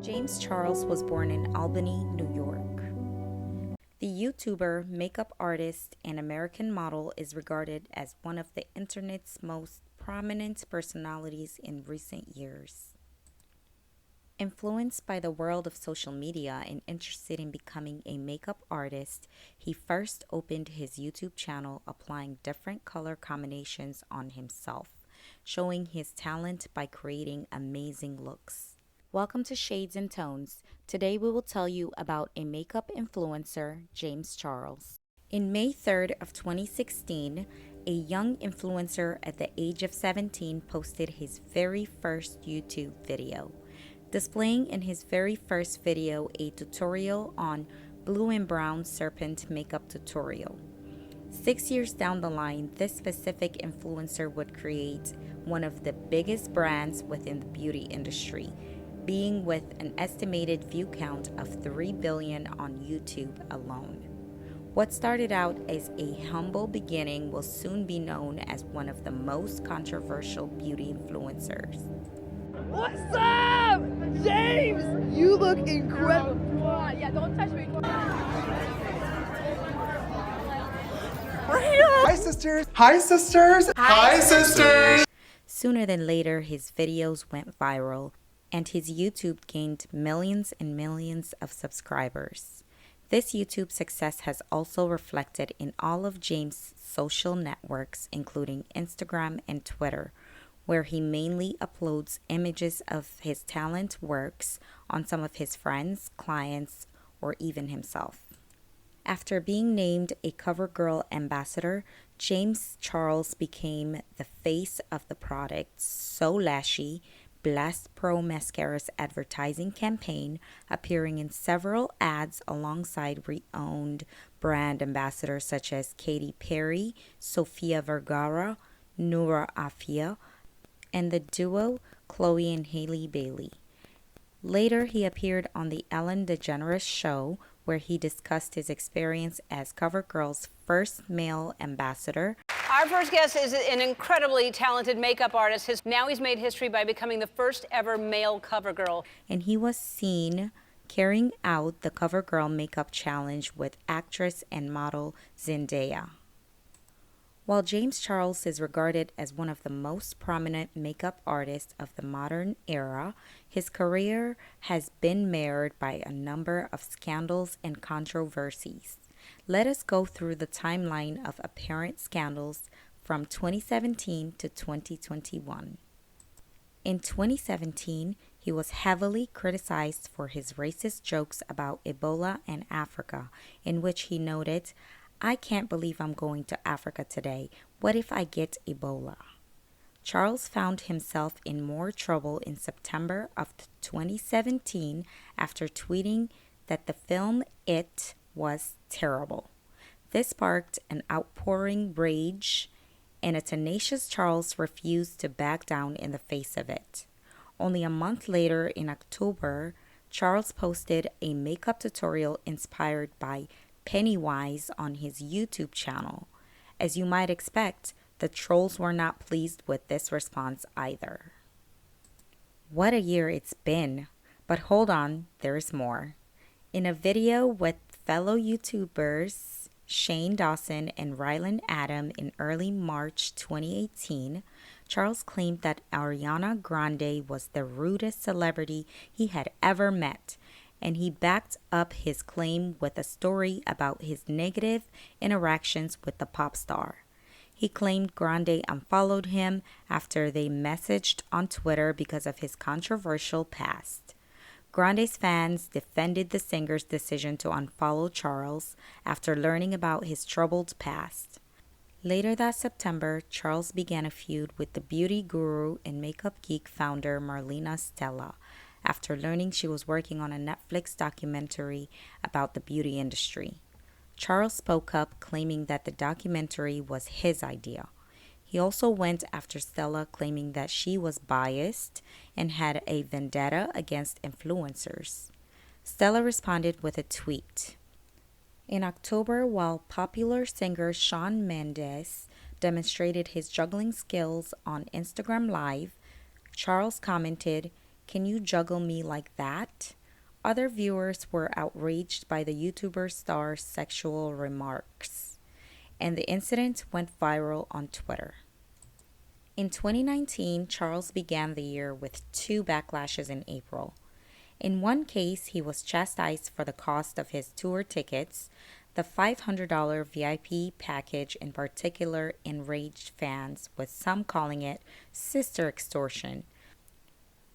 James Charles was born in Albany, New York. The YouTuber, makeup artist, and American model is regarded as one of the internet's most prominent personalities in recent years. Influenced by the world of social media and interested in becoming a makeup artist, he first opened his YouTube channel applying different color combinations on himself, showing his talent by creating amazing looks. Welcome to Shades and Tones. Today we will tell you about a makeup influencer, James Charles. In May 3rd of 2016, a young influencer at the age of 17 posted his very first YouTube video, displaying in his very first video a tutorial on blue and brown serpent makeup tutorial. 6 years down the line, this specific influencer would create one of the biggest brands within the beauty industry, being with an estimated view count of 3 billion on YouTube alone. What started out as a humble beginning will soon be known as one of the most controversial beauty influencers. What's up, James? You look incredible. Yeah, don't touch me. Hi, sisters. Hi, sisters. Hi, sisters. Sooner than later, his videos went viral, and his YouTube gained millions and millions of subscribers. This YouTube success has also reflected in all of James' social networks, including Instagram and Twitter, where he mainly uploads images of his talent works on some of his friends, clients, or even himself. After being named a CoverGirl ambassador, James Charles became the face of the product So Lashy Blast Pro Mascara's advertising campaign, appearing in several ads alongside renowned brand ambassadors such as Katy Perry, Sofia Vergara, Noura Afia, and the duo Chloe and Hailey Bailey. Later, he appeared on the Ellen DeGeneres Show, where he discussed his experience as CoverGirl's first male ambassador. Our first guest is an incredibly talented makeup artist. He's made history by becoming the first ever male CoverGirl. And he was seen carrying out the CoverGirl makeup challenge with actress and model Zendaya. While James Charles is regarded as one of the most prominent makeup artists of the modern era, his career has been marred by a number of scandals and controversies. Let us go through the timeline of apparent scandals from 2017 to 2021. In 2017, he was heavily criticized for his racist jokes about Ebola and Africa, in which he noted, "I can't believe I'm going to Africa today. What if I get Ebola?" Charles found himself in more trouble in September of 2017 after tweeting that the film It was terrible. This sparked an outpouring rage, and a tenacious Charles refused to back down in the face of it. Only a month later, in October, Charles posted a makeup tutorial inspired by Pennywise on his YouTube channel. As you might expect, the trolls were not pleased with this response either. What a year it's been! But hold on, there's more. In a video with fellow YouTubers Shane Dawson and Rylan Adam in early March 2018, Charles claimed that Ariana Grande was the rudest celebrity he had ever met, and he backed up his claim with a story about his negative interactions with the pop star. He claimed Grande unfollowed him after they messaged on Twitter because of his controversial past. Grande's fans defended the singer's decision to unfollow Charles after learning about his troubled past. Later that September, Charles began a feud with the beauty guru and makeup geek founder Marlena Stella after learning she was working on a Netflix documentary about the beauty industry. Charles spoke up, claiming that the documentary was his idea. He also went after Stella, claiming that she was biased and had a vendetta against influencers. Stella responded with a tweet. In October, while popular singer Shawn Mendes demonstrated his juggling skills on Instagram Live. Charles commented, "Can you juggle me like that?" Other viewers were outraged by the YouTuber star's sexual remarks, and the incident went viral on Twitter. In 2019, Charles began the year with two backlashes in April. In one case, he was chastised for the cost of his tour tickets. The $500 VIP package in particular enraged fans, with some calling it sister extortion.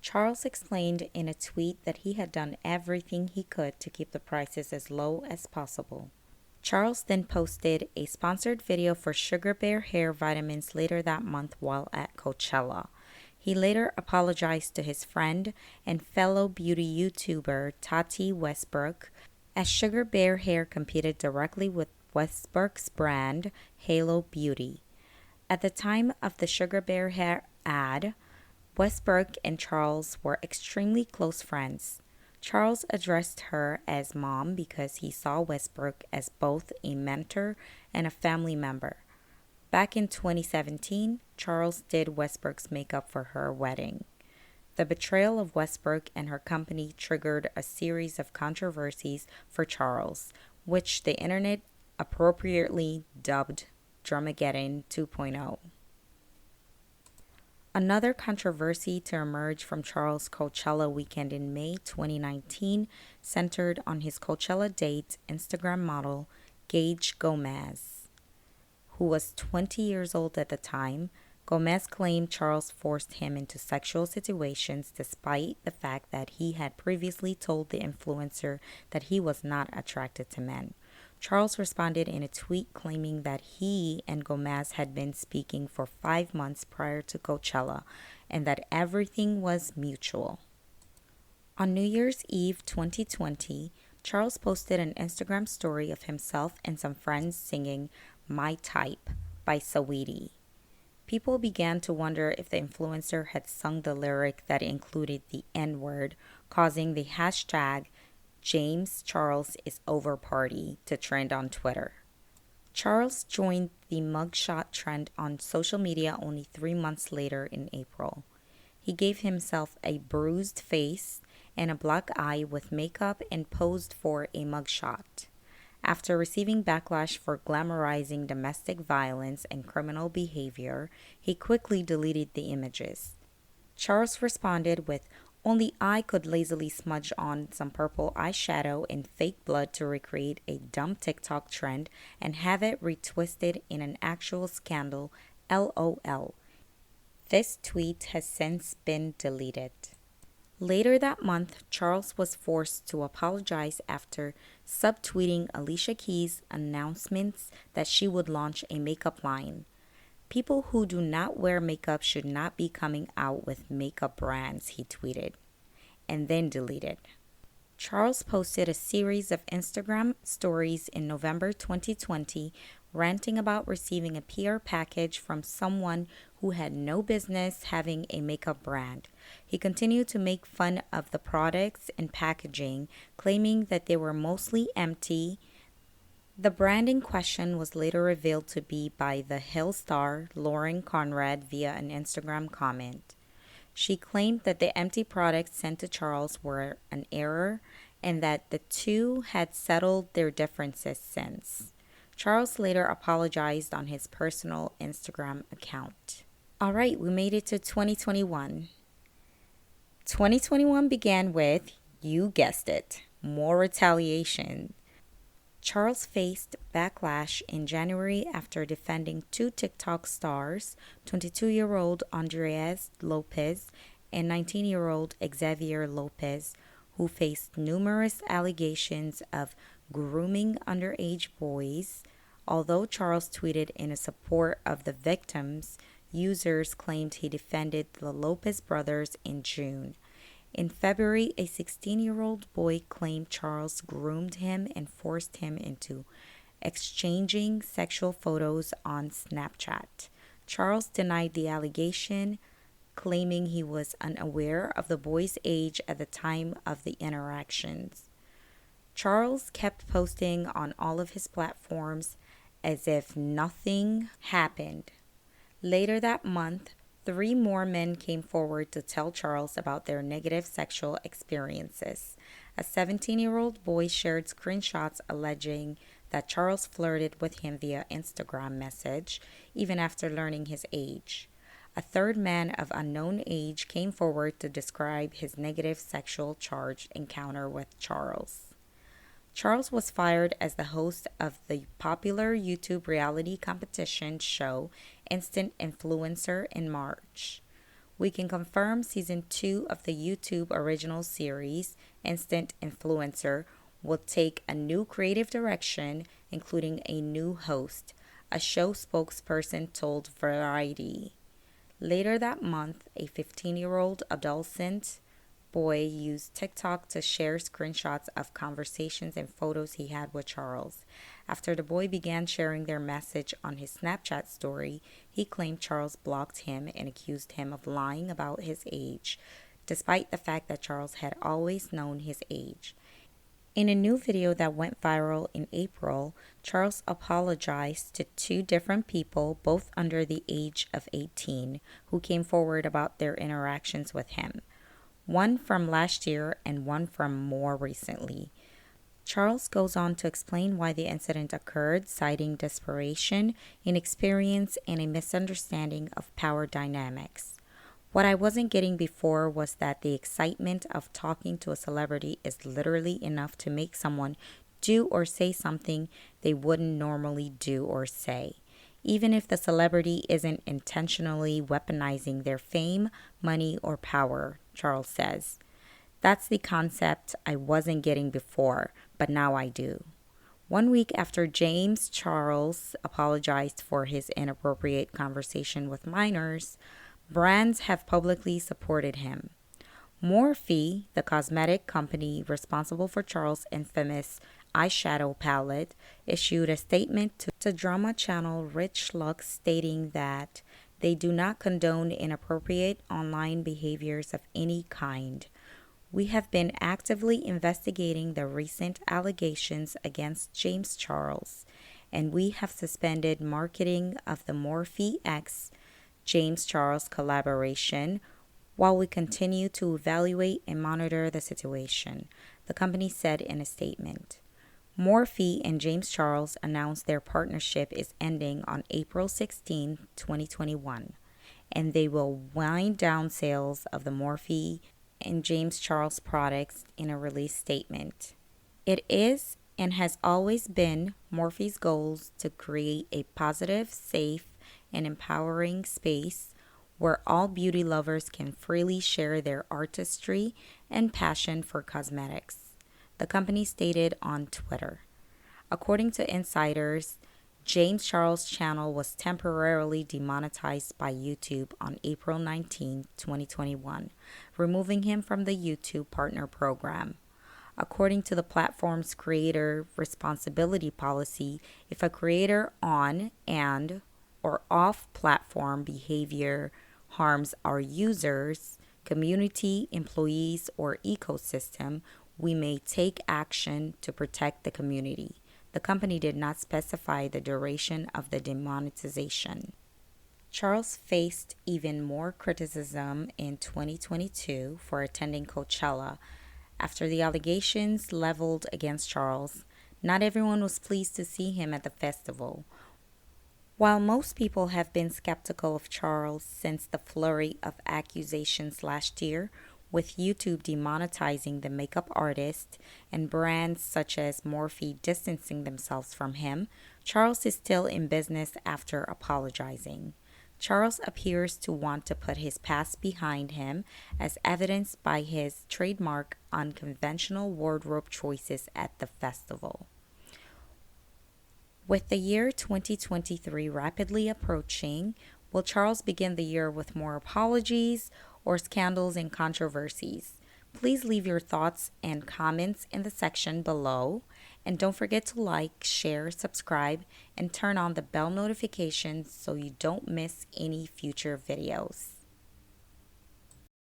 Charles explained in a tweet that he had done everything he could to keep the prices as low as possible. Charles then posted a sponsored video for Sugar Bear hair vitamins later that month while at Coachella. He later apologized to his friend and fellow beauty YouTuber Tati Westbrook, as Sugar Bear hair competed directly with Westbrook's brand, Halo Beauty. At the time of the Sugar Bear hair ad, Westbrook and Charles were extremely close friends. Charles addressed her as mom because he saw Westbrook as both a mentor and a family member. Back in 2017, Charles did Westbrook's makeup for her wedding. The betrayal of Westbrook and her company triggered a series of controversies for Charles, which the internet appropriately dubbed Dramageddon 2.0. Another controversy to emerge from Charles' Coachella weekend in May 2019 centered on his Coachella date, Instagram model Gage Gomez, who was 20 years old at the time. Gomez claimed Charles forced him into sexual situations despite the fact that he had previously told the influencer that he was not attracted to men. Charles responded in a tweet claiming that he and Gomez had been speaking for 5 months prior to Coachella and that everything was mutual. On New Year's Eve 2020, Charles posted an Instagram story of himself and some friends singing "My Type" by Saweetie. People began to wonder if the influencer had sung the lyric that included the N-word, causing the hashtag James Charles is over party to trend on Twitter. Charles joined the mugshot trend on social media only 3 months later in April. He gave himself a bruised face and a black eye with makeup and posed for a mugshot. After receiving backlash for glamorizing domestic violence and criminal behavior, he quickly deleted the images. Charles responded with, "Only I could lazily smudge on some purple eyeshadow and fake blood to recreate a dumb TikTok trend and have it retwisted in an actual scandal, LOL. This tweet has since been deleted. Later that month, Charles was forced to apologize after subtweeting Alicia Keys' announcements that she would launch a makeup line. People who do not wear makeup should not be coming out with makeup brands, he tweeted, and then deleted. Charles posted a series of Instagram stories in November 2020, ranting about receiving a PR package from someone who had no business having a makeup brand. He continued to make fun of the products and packaging, claiming that they were mostly empty. The brand in question was later revealed to be by the Hill star Lauren Conrad via an Instagram comment. She claimed that the empty products sent to Charles were an error and that the two had settled their differences since. Charles later apologized on his personal Instagram account. All right, we made it to 2021. 2021 began with, you guessed it, more retaliation. Charles faced backlash in January after defending two TikTok stars, 22-year-old Andres Lopez and 19-year-old Xavier Lopez, who faced numerous allegations of grooming underage boys. Although Charles tweeted in support of the victims, users claimed he defended the Lopez brothers in June. In February, a 16-year-old boy claimed Charles groomed him and forced him into exchanging sexual photos on Snapchat. Charles denied the allegation, claiming he was unaware of the boy's age at the time of the interactions. Charles kept posting on all of his platforms as if nothing happened. Later that month, 3 more men came forward to tell Charles about their negative sexual experiences. A 17-year-old boy shared screenshots alleging that Charles flirted with him via Instagram message, even after learning his age. A third man of unknown age came forward to describe his negative sexual charged encounter with Charles. Charles was fired as the host of the popular YouTube reality competition show Instant Influencer in March. We can confirm season 2 of the YouTube original series, Instant Influencer, will take a new creative direction, including a new host, a show spokesperson told Variety. Later that month, a 15-year-old adolescent boy used TikTok to share screenshots of conversations and photos he had with Charles. After the boy began sharing their message on his Snapchat story, he claimed Charles blocked him and accused him of lying about his age, despite the fact that Charles had always known his age. In a new video that went viral in April, Charles apologized to 2 different people, both under the age of 18, who came forward about their interactions with him. One from last year and one from more recently. Charles goes on to explain why the incident occurred, citing desperation, inexperience, and a misunderstanding of power dynamics. What I wasn't getting before was that the excitement of talking to a celebrity is literally enough to make someone do or say something they wouldn't normally do or say, even if the celebrity isn't intentionally weaponizing their fame, money, or power, Charles says. That's the concept I wasn't getting before, but now I do. 1 week after James Charles apologized for his inappropriate conversation with minors, brands have publicly supported him. Morphe, the cosmetic company responsible for Charles' infamous eyeshadow palette, issued a statement to drama channel Rich Lux stating that they do not condone inappropriate online behaviors of any kind. We have been actively investigating the recent allegations against James Charles, and we have suspended marketing of the Morphe X James Charles collaboration while we continue to evaluate and monitor the situation, the company said in a statement. Morphe and James Charles announced their partnership is ending on April 16, 2021, and they will wind down sales of the Morphe and James Charles products in a release statement. It is and has always been Morphe's goals to create a positive, safe, and empowering space where all beauty lovers can freely share their artistry and passion for cosmetics, the company stated on Twitter. According to insiders, James Charles' channel was temporarily demonetized by YouTube on April 19, 2021, removing him from the YouTube Partner Program. According to the platform's creator responsibility policy, if a creator on and or off-platform behavior harms our users, community, employees, or ecosystem, we may take action to protect the community. The company did not specify the duration of the demonetization. Charles faced even more criticism in 2022 for attending Coachella. After the allegations leveled against Charles, not everyone was pleased to see him at the festival. While most people have been skeptical of Charles since the flurry of accusations last year, with YouTube demonetizing the makeup artist and brands such as Morphe distancing themselves from him, Charles is still in business after apologizing. Charles appears to want to put his past behind him, as evidenced by his trademark unconventional wardrobe choices at the festival. With the year 2023 rapidly approaching, will Charles begin the year with more apologies or scandals and controversies? Please leave your thoughts and comments in the section below. And don't forget to like, share, subscribe, and turn on the bell notifications so you don't miss any future videos.